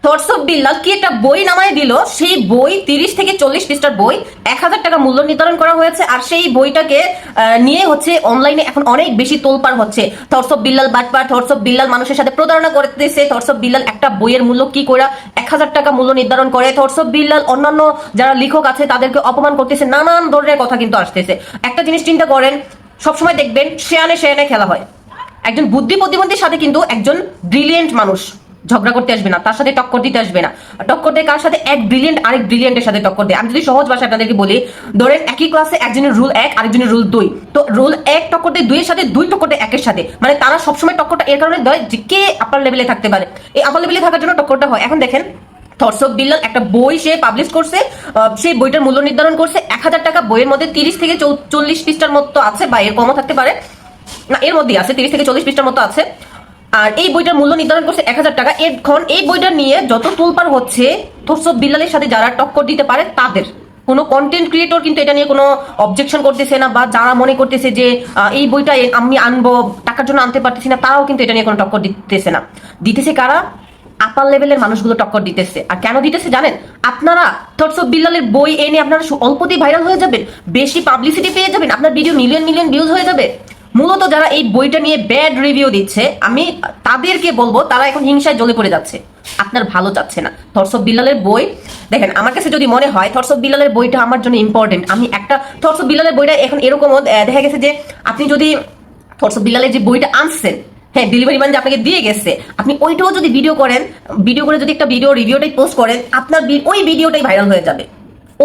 Thoughts of Billal কি একটা বই নামায় দিল, সেই বই 30 থেকে 40 পৃষ্ঠার বই, 1000 টাকা মূল্য নির্ধারণ করা হয়েছে। আর সেই বইটাকে নিয়ে হচ্ছে অনলাইনে এখন অনেক বেশি তোলপাড় হচ্ছে। থটস অফ বিল্লাল বাটপার, থটস অফ বিল্লাল মানুষের সাথে প্রতারণা করতেছে, থটস অফ বিল্লাল একটা বইয়ের মূল্য কি করে 1000 টাকা মূল্য নির্ধারণ করে, থটস অফ বিল্লাল অন্যান্য যারা লেখক আছে তাদেরকে অপমান করতেছে, নানান ধরনের কথা কিন্তু আসতেছে। একটা জিনিস চিন্তা করেন, সবসময় দেখবেন শেয়ানে শেয়ানে খেলা হয়। একজন বুদ্ধি প্রতিবন্ধীর সাথে কিন্তু একজন ব্রিলিয়েন্ট মানুষ ঝগড়া করতে আসবে না, তার সাথে টক্কর দিতে আসবে না। টক্কর দেয় কার সাথে? এক ব্রিলিয়েন্ট আরেক ব্রিলিয়েন্টের সাথে টক্কর দেয়। আমি যদি সহজ ভাষায় আপনাদেরকে বলি, ধরেন একই ক্লাসে একজনের রুল 1 আরেকজনের রুল 2, তো রুল 1 টক্কর দেয় 2 এর সাথে, 2 টক্কর দেয় 1 এর সাথে। মানে তারা সবসময় টক্করটা এর কারণে দেয় যে কে আপার লেভেলে থাকতে পারে, এই আপার লেভেলে থাকার জন্য টক্করটা হয়। এখন দেখেন থটস অফ বিল্লাল একটা বই সে পাবলিশ করছে, সেই বইটার মূল্য নির্ধারণ করছে 1000 টাকা। বইয়ের মধ্যে 30 থেকে 40 পৃষ্ঠার মতো আছে, বা এর কমও থাকতে পারে, না এর মধ্যেই আছে, 30 থেকে 40 পৃষ্ঠার মতো আছে। আর এই বইটার মূল্য নির্ধারণ করছে 1000 টাকা। এখন এই বইটা নিয়ে যত তোলপাড় হচ্ছে, থটস অফ বিল্লালের সাথে যারা টক্কর দিতে পারে তাদের, কোনো কন্টেন্ট ক্রিয়েটর কিন্তু এটা নিয়ে কোনো অবজেকশন করতেছে না, বা যারা মনে করতেছে যে এই বইটা আমি আনবো টাকার জন্য আনতে পারতেছি না, তারাও কিন্তু এটা নিয়ে কোনো টক্কর দিতেছে না। দিতেছে কারা? আপার লেভেলের মানুষগুলো টক্কর দিতেছে। আর কেন দিতেছে জানেন? আপনারা থটস অফ বিল্লালের বই এনে আপনারা অল্পতেই ভাইরাল হয়ে যাবেন, বেশি পাবলিসিটি পেয়ে যাবেন, আপনার ভিডিও মিলিয়ন মিলিয়ন ভিউজ হয়ে যাবে। মূলত যারা এই বইটা নিয়ে ব্যাড রিভিউ দিচ্ছে, আমি তাদেরকে বলবো তারা এখন হিংসায় জ্বলে পড়ে যাচ্ছে, আপনার ভালো চাচ্ছে না। থটস অফ বিল্লালের বই দেখেন, আমার কাছে যদি মনে হয় থটস অফ বিল্লালের বইটা আমার জন্য ইম্পর্টেন্ট, আমি একটা থটস অফ বিল্লালের বইটা এখন এরকমও দেখা গেছে যে আপনি যদি থটস অফ বিল্লালের যে বইটা আনছেন, হ্যাঁ ডেলিভারি ম্যান যে আপনাকে দিয়ে গেছে, আপনি ওইটাও যদি ভিডিও করেন, ভিডিও করে যদি একটা ভিডিও রিভিউটাই পোস্ট করেন, আপনার ওই ভিডিওটাই ভাইরাল হয়ে যাবে,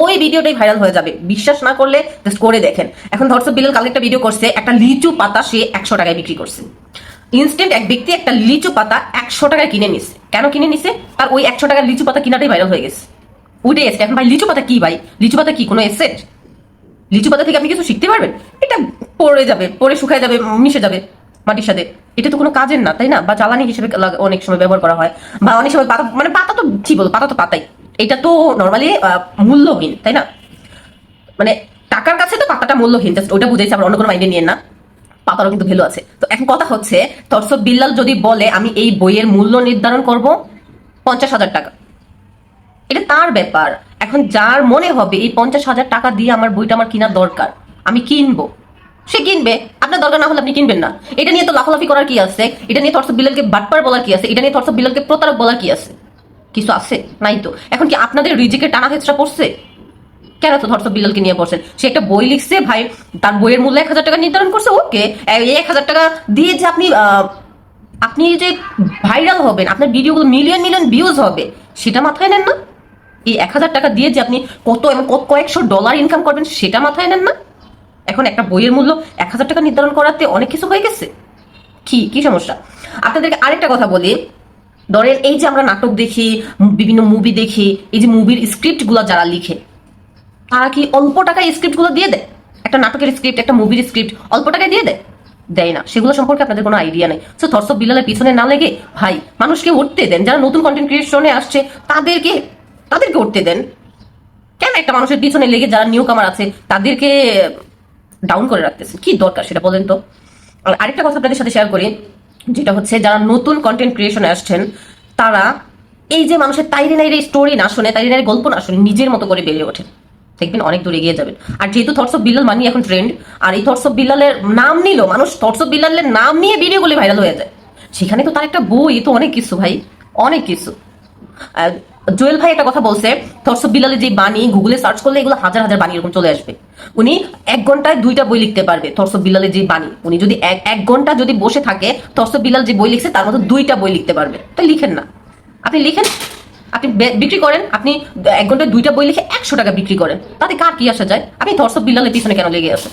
ওই ভিডিওটাই ভাইরাল হয়ে যাবে। বিশ্বাস না করলে জাস্ট করে দেখেন। এখন থটস অফ বিল্লাল কালকে একটা ভিডিও করছে, একটা লিচু পাতা সে 100 টাকায় বিক্রি করছে। ইনস্ট্যান্ট এক ব্যক্তি একটা লিচু পাতা 100 টাকায় কিনে নিছে। কেন কিনে নিছে? আর ওই 100 টাকার লিচু পাতা কিনাটাই ভাইরাল হয়ে গেছে, উঠে গেছে। এখন ভাই লিচু পাতা কি? ভাই লিচু পাতা কি কোনো এসেট? লিচু পাতা থেকে আপনি কিছু শিখতে পারবেন? এটা পড়ে যাবে, পড়ে শুকায় যাবে, মিশে যাবে মাটির সাথে। এটা তো কোনো কাজের না, তাই না? বা জ্বালানি হিসেবে অনেক সময় ব্যবহার করা হয়, বা অনেক সময় পাতা, মানে পাতা তো কি বলবো, পাতা তো পাতাই, এটা তো নর্মালি মূল্যহীন, তাই না? মানে টাকার কাছে তো পাতাটা মূল্যহীন, জাস্ট ওটা বুঝাইছে, আমরা অন্য কোনো মাইন্ডে নিয়ে না, পাতারও কিন্তু ভ্যালু আছে। তো এখন কথা হচ্ছে, থটস অফ বিল্লাল যদি বলে আমি এই বইয়ের মূল্য নির্ধারণ করব 50,000 টাকা, এটা তার ব্যাপার। এখন যার মনে হবে এই 50,000 টাকা দিয়ে আমার বইটা আমার কেনার দরকার, আমি কিনবো, সে কিনবে। আপনার দরকার না হলে আপনি কিনবেন না। এটা নিয়ে তো লাফালাফি করার কি আছে? এটা নিয়ে থটস অফ বিল্লালকে বাটপার বলার কি আছে? এটা নিয়ে থটস অফ বিল্লালকে প্রতারক বলার কি আছে? কিছু আছে? নাই তো। এখন কি আপনাদের রিজিকের টানা হেঁচড়া পড়ছে? কেন তো থটস অফ বিল্লালকে নিয়ে পড়ছেন? সে একটা বই লিখছে ভাই, তার বইয়ের মূল্য 1000 টাকা নির্ধারণ করছে, ওকে। এই 1000 টাকা দিয়ে যে আপনি আপনি যে ভাইরাল হবেন, আপনার ভিডিওগুলো মিলিয়ন মিলিয়ন ভিউজ হবে, সেটা মাথায় নেন না? এই 1000 টাকা দিয়ে যে আপনি কত কয়েকশো ডলার ইনকাম করবেন, সেটা মাথায় নেন না? এখন একটা বইয়ের মূল্য 1000 টাকা নির্ধারণ করাতে অনেক কিছু হয়ে গেছে। কি কি সমস্যা? আপনাদেরকে আরেকটা কথা বলি, ধরেন এই যে আমরা নাটক দেখি, বিভিন্ন মুভি দেখি, এই যে মুভির স্ক্রিপ্ট গুলো যারা লিখে, তারা কি অল্প টাকায় স্ক্রিপ্ট গুলো দিয়ে দেয়? একটা নাটকের স্ক্রিপ্ট, একটা মুভির স্ক্রিপ্ট অল্প টাকায় দিয়ে দেয়? দেয় না। সেগুলো সম্পর্কে আপনাদের কোনো আইডিয়া নেই। সো থটস অফ বিল্লালের পিছনে না লেগে ভাই মানুষকে উঠতে দেন, যারা নতুন কন্টেন্ট ক্রিয়েশনে আসছে তাদেরকে তাদেরকে উঠতে দেন। কেন একটা মানুষের পিছনে লেগে যারা নিউ কামার আছে তাদেরকে ডাউন করে রাখতেছেন? কি দরকার সেটা বলেন তো। আর আরেকটা কথা আপনাদের সাথে শেয়ার করি, যেটা হচ্ছে যারা নতুন কন্টেন্ট ক্রিয়েশনে আসছেন, তারা এই যে মানুষের তাইরে নাইরে স্টোরি না শুনে, তাইরে নাইরে গল্প না শুনে নিজের মতো করে বেরিয়ে ওঠেন, দেখবেন অনেক দূর এগিয়ে যাবেন। আর যেহেতু থটস অফ বিল্লাল মানি এখন ট্রেন্ড, আর এই থটস অফ বিল্লালের নাম নিল মানুষ, থটস অফ বিল্লালের নাম নিয়ে ভিডিওগুলি ভাইরাল হয়ে যায়। সেখানে তো তার একটা বই, তো অনেক কিছু ভাই, অনেক কিছু। জুয়েল ভাই একটা কথা বলছে, থটস অফ বিল্লালের যে বাণী গুগলে সার্চ করলে এগুলো হাজার হাজার বাণী এরকম চলে আসবে। উনি 1 ঘন্টায় 2টা বই লিখতে পারবে। থটস অফ বিল্লালের যে বাণী, উনি যদি এক ঘন্টা যদি বসে থাকে, থটস অফ বিল্লাল যে বই লিখছে তার মধ্যে 2টা বই লিখতে পারবে। তো লিখেন না, আপনি লিখেন, আপনি বিক্রি করেন, আপনি 1 ঘন্টায় 2টা বই লিখে 100 টাকা বিক্রি করেন, তাতে কার কি আসা যায়? আপনি থটস অফ বিল্লালের পিছনে কেন লেগে আছেন?